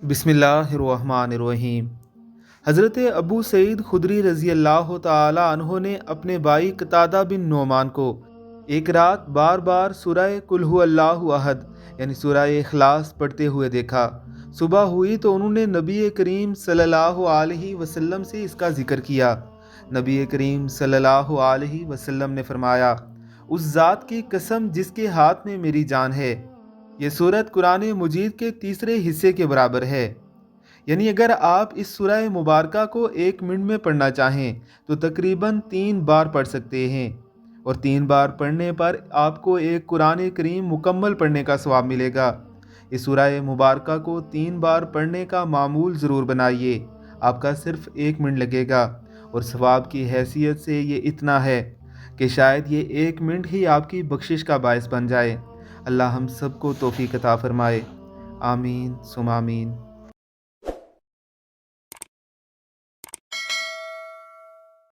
बिस्मिल्लाहिर्रहमानिर्रहीम। हज़रत अबू सईद खुदरी रज़ी अल्लाह ताला अन्हो ने अपने भाई कतादा बिन नोमान को एक रात बार बार सूरह कुल हु अल्लाहु अहद यानी सूरह इखलास पढ़ते हुए देखा। सुबह हुई तो उन्होंने नबी करीम सल्लल्लाहु अलैहि वसल्लम से इसका जिक्र किया। नबी करीम सल्लल्लाहु अलैहि वसल्लम ने फरमाया, उस ज़ात की कसम जिसके हाथ में मेरी जान है, ये सूरत कुरान मजीद के तीसरे हिस्से के बराबर है। यानी अगर आप इस सूरह मुबारका को 1 मिनट में पढ़ना चाहें तो तकरीबन 3 बार पढ़ सकते हैं, और 3 बार पढ़ने पर आपको एक कुरान करीम मुकम्मल पढ़ने का सवाब मिलेगा। इस सूरह मुबारका को 3 बार पढ़ने का मामूल ज़रूर बनाइए। आपका सिर्फ 1 मिनट लगेगा, और सवाब की हैसियत से ये इतना है कि शायद ये 1 मिनट ही आपकी बख्शिश का बायस बन जाए। अल्लाह हम सबको तौफीक अता फरमाए। आमीन सुम आमीन।